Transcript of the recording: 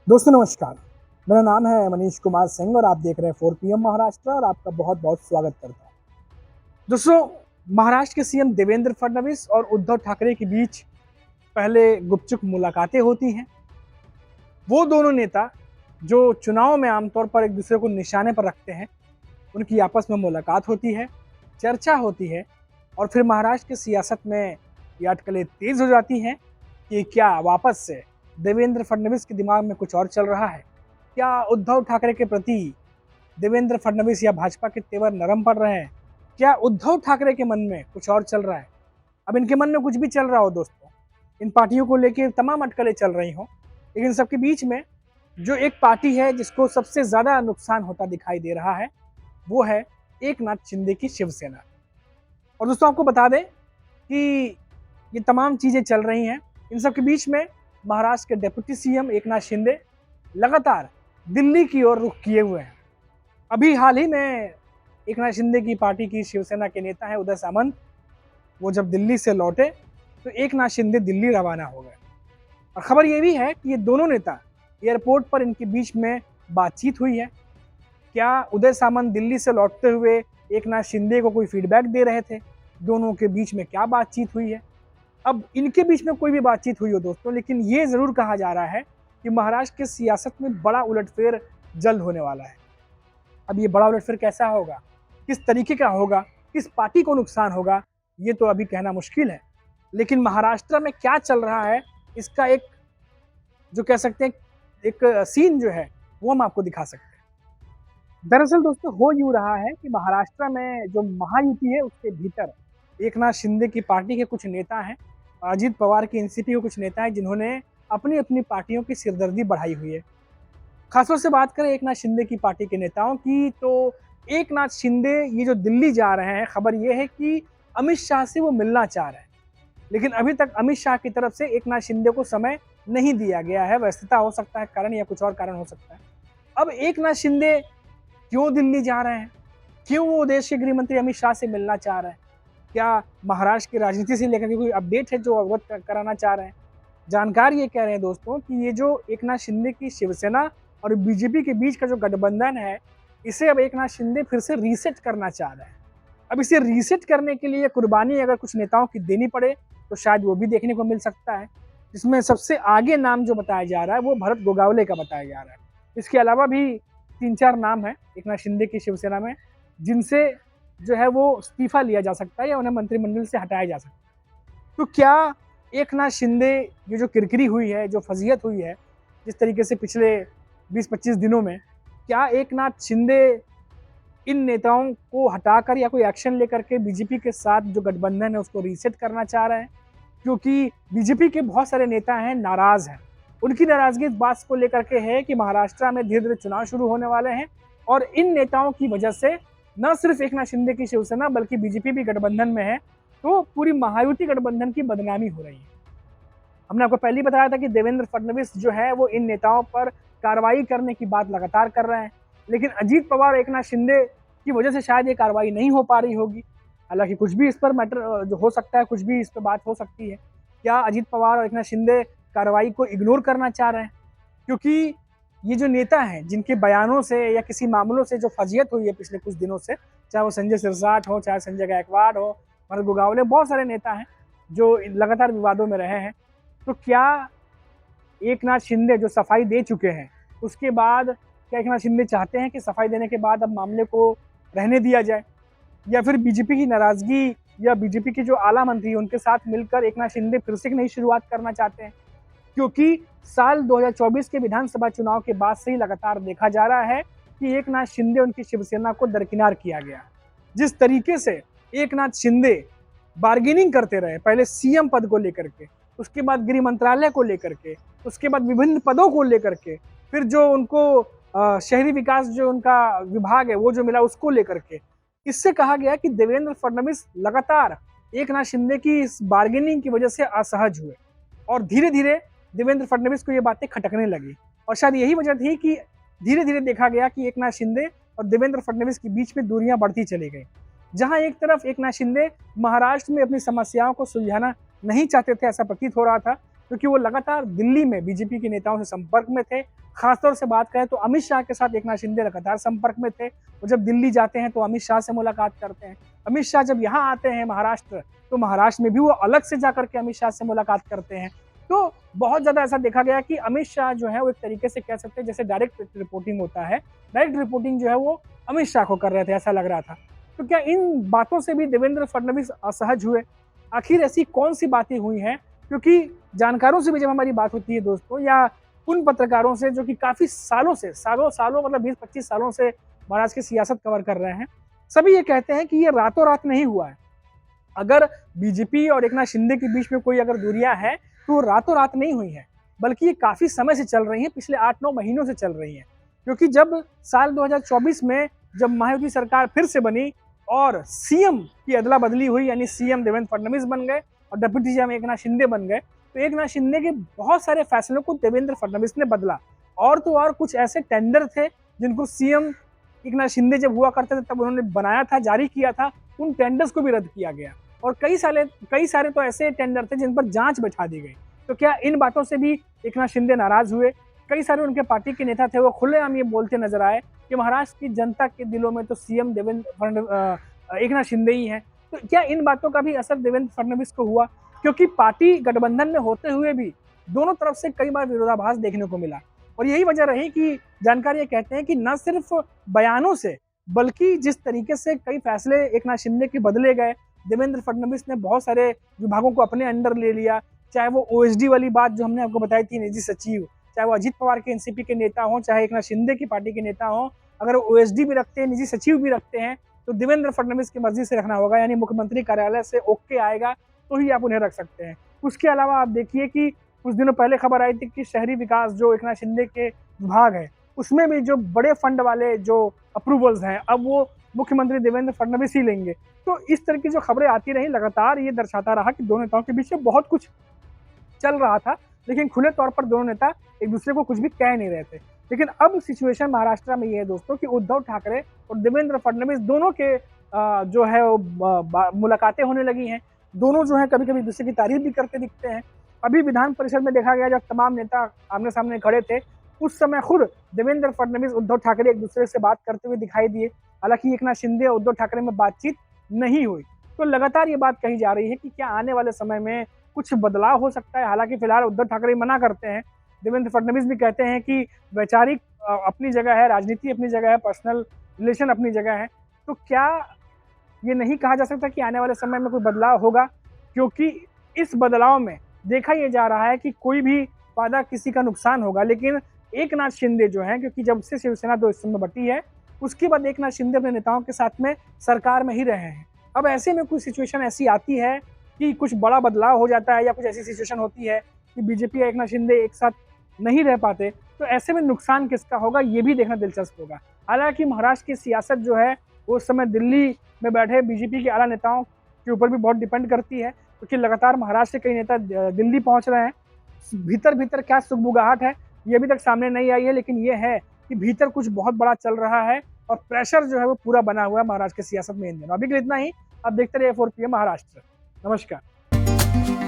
दोस्तों नमस्कार। मेरा नाम है मनीष कुमार सिंह और आप देख रहे हैं 4 PM महाराष्ट्र और आपका बहुत बहुत स्वागत करता हूं। दोस्तों, महाराष्ट्र के सीएम देवेंद्र फडणवीस और उद्धव ठाकरे के बीच पहले गुपचुप मुलाकातें होती हैं। वो दोनों नेता जो चुनाव में आमतौर पर एक दूसरे को निशाने पर रखते हैं, उनकी आपस में मुलाकात होती है, चर्चा होती है और फिर महाराष्ट्र की सियासत में ये अटकलें तेज हो जाती हैं कि क्या वापस से देवेंद्र फडणवीस के दिमाग में कुछ और चल रहा है? क्या उद्धव ठाकरे के प्रति देवेंद्र फडणवीस या भाजपा के तेवर नरम पड़ रहे हैं? क्या उद्धव ठाकरे के मन में कुछ और चल रहा है? अब इनके मन में कुछ भी चल रहा हो दोस्तों, इन पार्टियों को लेके तमाम अटकलें चल रही हों, लेकिन सबके बीच में जो एक पार्टी है जिसको सबसे ज़्यादा नुकसान होता दिखाई दे रहा है, वो है एकनाथ शिंदे की शिवसेना। और दोस्तों आपको बता दें कि ये तमाम चीज़ें चल रही हैं, इन सब के बीच में महाराष्ट्र के डिप्टी सीएम एकनाथ शिंदे लगातार दिल्ली की ओर रुख किए हुए हैं। अभी हाल ही में एकनाथ शिंदे की पार्टी की शिवसेना के नेता हैं उदय सामंत, वो जब दिल्ली से लौटे तो एकनाथ शिंदे दिल्ली रवाना हो गए। और खबर ये भी है कि ये दोनों नेता एयरपोर्ट पर इनके बीच में बातचीत हुई है। क्या उदय सामंत दिल्ली से लौटते हुए एकनाथ शिंदे को कोई फीडबैक दे रहे थे? दोनों के बीच में क्या बातचीत हुई है? अब इनके बीच में कोई भी बातचीत हुई हो दोस्तों, लेकिन ये ज़रूर कहा जा रहा है कि महाराष्ट्र की सियासत में बड़ा उलटफेर जल्द होने वाला है। अब ये बड़ा उलटफेर कैसा होगा, किस तरीके का होगा, किस पार्टी को नुकसान होगा, ये तो अभी कहना मुश्किल है। लेकिन महाराष्ट्र में क्या चल रहा है, इसका एक जो कह सकते हैं एक सीन जो है, वो हम आपको दिखा सकते हैं। दरअसल दोस्तों हो यूँ रहा है कि महाराष्ट्र में जो महायुति है उसके भीतर एकनाथ शिंदे की पार्टी के कुछ नेता हैं, अजित पवार की एनसीपी के कुछ नेता हैं जिन्होंने अपनी अपनी पार्टियों की सिरदर्दी बढ़ाई हुई है। खासतौर से बात करें एकनाथ शिंदे की पार्टी के नेताओं की, तो एकनाथ शिंदे ये जो दिल्ली जा रहे हैं, खबर ये है कि अमित शाह से वो मिलना चाह रहे हैं, लेकिन अभी तक अमित शाह की तरफ से एकनाथ शिंदे को समय नहीं दिया गया है। व्यस्तता हो सकता है कारण या कुछ और कारण हो सकता है। अब एकनाथ शिंदे क्यों दिल्ली जा रहे हैं? क्यों वो देश के गृह मंत्री अमित शाह से मिलना चाह रहे हैं? क्या महाराष्ट्र की राजनीति से लेकर के कोई अपडेट है जो अवगत कराना चाह रहे हैं? जानकार ये कह रहे हैं दोस्तों कि ये जो एकनाथ शिंदे की शिवसेना और बीजेपी के बीच का जो गठबंधन है, इसे अब एकनाथ शिंदे फिर से रीसेट करना चाह रहे हैं। अब इसे रीसेट करने के लिए कुर्बानी अगर कुछ नेताओं की देनी पड़े, तो शायद वो भी देखने को मिल सकता है। इसमें सबसे आगे नाम जो बताया जा रहा है, वो भरत गोगावले का बताया जा रहा है। इसके अलावा भी 3-4 नाम हैं एकनाथ शिंदे की शिवसेना में, जिनसे जो है वो इस्तीफा लिया जा सकता है या उन्हें मंत्रिमंडल से हटाया जा सकता है। तो क्या एकनाथ शिंदे ये जो किरकिरी हुई है, जो फजीहत हुई है, जिस तरीके से पिछले 20-25 दिनों में, क्या एकनाथ शिंदे इन नेताओं को हटाकर या कोई एक्शन लेकर के बीजेपी के साथ जो गठबंधन है उसको रीसेट करना चाह रहे हैं? क्योंकि बीजेपी के बहुत सारे नेता हैं नाराज हैं। उनकी नाराजगी इस बात को लेकर के है कि महाराष्ट्र में धीरे धीरे चुनाव शुरू होने वाले हैं और इन नेताओं की वजह से न सिर्फ एकनाथ शिंदे की शिवसेना बल्कि बीजेपी भी गठबंधन में है, तो पूरी महायुति गठबंधन की बदनामी हो रही है। हमने आपको पहले ही बताया था कि देवेंद्र फडणवीस जो है वो इन नेताओं पर कार्रवाई करने की बात लगातार कर रहे हैं, लेकिन अजीत पवार और एकनाथ शिंदे की वजह से शायद ये कार्रवाई नहीं हो पा रही होगी। हालांकि कुछ भी इस पर मैटर जो हो सकता है, कुछ भी इस पर बात हो सकती है। क्या अजीत पवार और एकनाथ शिंदे कार्रवाई को इग्नोर करना चाह रहे हैं? क्योंकि ये जो नेता हैं जिनके बयानों से या किसी मामलों से जो फजीयत हुई है पिछले कुछ दिनों से, चाहे वो संजय सिरसाट हो, चाहे संजय गायकवाड़ हो, भरत गोगावले, बहुत सारे नेता हैं जो लगातार विवादों में रहे हैं। तो क्या एकनाथ शिंदे जो सफाई दे चुके हैं, उसके बाद क्या एकनाथ शिंदे चाहते हैं कि सफाई देने के बाद अब मामले को रहने दिया जाए, या फिर बीजेपी की नाराजगी या बीजेपी के जो आला मंत्री उनके साथ मिलकर एकनाथ शिंदे फिर से एक नई शुरुआत करना चाहते हैं? क्योंकि साल 2024 के विधानसभा चुनाव के बाद से ही लगातार देखा जा रहा है कि एकनाथ शिंदे उनकी शिवसेना को दरकिनार किया गया। जिस तरीके से एकनाथ शिंदे बार्गेनिंग करते रहे, पहले सीएम पद को लेकर के, उसके बाद गृह मंत्रालय को लेकर के, उसके बाद विभिन्न पदों को लेकर के, फिर जो उनको शहरी विकास जो उनका विभाग है वो जो मिला उसको लेकर के, इससे कहा गया कि देवेंद्र फडणवीस लगातार एकनाथ शिंदे की इस बार्गेनिंग की वजह से असहज हुए और धीरे धीरे देवेंद्र फडणवीस को ये बातें खटकने लगी। और शायद यही वजह थी कि धीरे धीरे देखा गया कि एकनाथ शिंदे और देवेंद्र फडणवीस के बीच में दूरियां बढ़ती चली गई। जहां एक तरफ एकनाथ शिंदे महाराष्ट्र में अपनी समस्याओं को सुलझाना नहीं चाहते थे, ऐसा प्रतीत हो रहा था, क्योंकि वो लगातार दिल्ली में बीजेपी के नेताओं से संपर्क में थे। खासतौर से बात करें तो अमित शाह के साथ एकनाथ शिंदे लगातार संपर्क में थे। वो जब दिल्ली जाते हैं तो अमित शाह से मुलाकात करते हैं। अमित शाह जब यहाँ आते हैं महाराष्ट्र, तो महाराष्ट्र में भी वो अलग से जाकर के अमित शाह से मुलाकात करते हैं। तो बहुत ज़्यादा ऐसा देखा गया कि अमित शाह जो है वो एक तरीके से कह सकते हैं जैसे डायरेक्ट रिपोर्टिंग होता है, डायरेक्ट रिपोर्टिंग जो है वो अमित शाह को कर रहे थे, ऐसा लग रहा था। तो क्या इन बातों से भी देवेंद्र फडणवीस असहज हुए? आखिर ऐसी कौन सी बातें हुई हैं? क्योंकि जानकारों से भी जब हमारी बात होती है दोस्तों, या उन पत्रकारों से जो कि काफ़ी सालों से, सालों मतलब 20-25 सालों से महाराष्ट्र की सियासत कवर कर रहे हैं, सभी ये कहते हैं कि ये रातों रात नहीं हुआ है। अगर बीजेपी और एकनाथ शिंदे के बीच में कोई अगर दूरियां हैं, तो रातों रात नहीं हुई है, बल्कि ये काफ़ी समय से चल रही हैं, पिछले 8-9 महीनों से चल रही हैं। क्योंकि जब साल 2024 में जब महायुति सरकार फिर से बनी और सीएम की अदला बदली हुई, यानी सीएम देवेंद्र फडणवीस बन गए और डिप्टी सीएम एकनाथ शिंदे बन गए, तो एकनाथ शिंदे के बहुत सारे फैसलों को देवेंद्र फडणवीस ने बदला। और तो और कुछ ऐसे टेंडर थे जिनको सीएम एकनाथ शिंदे जब हुआ करते थे तब उन्होंने बनाया था, जारी किया था, उन टेंडर्स को भी रद्द किया गया। और कई सारे तो ऐसे टेंडर थे जिन पर जांच बैठा दी गई। तो क्या इन बातों से भी एकनाथ शिंदे नाराज हुए? कई सारे उनके पार्टी के नेता थे, वो खुलेआम ये बोलते नजर आए कि महाराष्ट्र की जनता के दिलों में तो सीएम एकनाथ शिंदे ही हैं। तो क्या इन बातों का भी असर देवेंद्र फडणवीस को हुआ? क्योंकि पार्टी गठबंधन में होते हुए भी दोनों तरफ से कई बार विरोधाभास देखने को मिला, और यही वजह रही कि जानकार ये कहते हैं कि न सिर्फ बयानों से, बल्कि जिस तरीके से कई फैसले एकनाथ शिंदे के बदले गए, देवेंद्र फडणवीस ने बहुत सारे विभागों को अपने अंडर ले लिया। चाहे वो ओएसडी वाली बात जो हमने आपको बताई थी, निजी सचिव, चाहे वो अजित पवार के एनसीपी के नेता हों, चाहे एकनाथ शिंदे की पार्टी के नेता हों, अगर वो ओएसडी भी रखते हैं, निजी सचिव भी रखते हैं, तो देवेंद्र फडणवीस की मर्जी से रखना होगा, यानी मुख्यमंत्री कार्यालय से ओके आएगा तो ही आप उन्हें रख सकते हैं। उसके अलावा आप देखिए कि कुछ दिनों पहले खबर आई थी कि शहरी विकास जो एकनाथ शिंदे के विभाग है, उसमें भी जो बड़े फंड वाले जो अप्रूवल्स हैं, अब वो मुख्यमंत्री देवेंद्र फडणवीस ही लेंगे। तो इस तरह की जो खबरें आती रही, लगातार ये दर्शाता रहा कि दोनों नेताओं के बीच में बहुत कुछ चल रहा था, लेकिन खुले तौर पर दोनों नेता एक दूसरे को कुछ भी कह नहीं रहे थे। लेकिन अब सिचुएशन महाराष्ट्र में ये है दोस्तों कि उद्धव ठाकरे और देवेंद्र फडणवीस दोनों के जो है वो मुलाकातें होने लगी हैं। दोनों जो है कभी कभी दूसरे की तारीफ भी करते दिखते हैं। अभी विधान परिषद में देखा गया, जब तमाम नेता आमने सामने खड़े थे, उस समय खुद देवेंद्र फडणवीस उद्धव ठाकरे एक दूसरे से बात करते हुए दिखाई दिए। हालांकि एकनाथ शिंदे और उद्धव ठाकरे में बातचीत नहीं हुई। तो लगातार ये बात कही जा रही है कि क्या आने वाले समय में कुछ बदलाव हो सकता है। हालांकि फिलहाल उद्धव ठाकरे मना करते हैं, देवेंद्र फडणवीस भी कहते हैं कि वैचारिक अपनी जगह है, राजनीति अपनी जगह है, पर्सनल रिलेशन अपनी जगह है। तो क्या ये नहीं कहा जा सकता कि आने वाले समय में कोई बदलाव होगा? क्योंकि इस बदलाव में देखा यह जा रहा है कि कोई भी वादा किसी का नुकसान होगा, लेकिन एकनाथ शिंदे जो है, क्योंकि जब से शिवसेना 2 हिस्सों में बटी है, उसके बाद एकनाथ शिंदे अपने नेताओं के साथ में सरकार में ही रहे हैं। अब ऐसे में कोई सिचुएशन ऐसी आती है कि कुछ बड़ा बदलाव हो जाता है, या कुछ ऐसी सिचुएशन होती है कि बीजेपी या एकनाथ शिंदे एक साथ नहीं रह पाते, तो ऐसे में नुकसान किसका होगा, ये भी देखना दिलचस्प होगा। हालांकि महाराष्ट्र की सियासत जो है वो उस समय दिल्ली में बैठे बीजेपी के आला नेताओं के ऊपर भी बहुत डिपेंड करती है, क्योंकि लगातार महाराष्ट्र के कई नेता दिल्ली पहुंच रहे हैं। भीतर भीतर क्या सुगबुगाहट है ये अभी तक सामने नहीं आई है, लेकिन ये है कि भीतर कुछ बहुत बड़ा चल रहा है और प्रेशर जो है वो पूरा बना हुआ है महाराष्ट्र की सियासत में इन दिनों। अभी के लिए इतना ही। अब देखते रहिए 4 PM महाराष्ट्र। नमस्कार।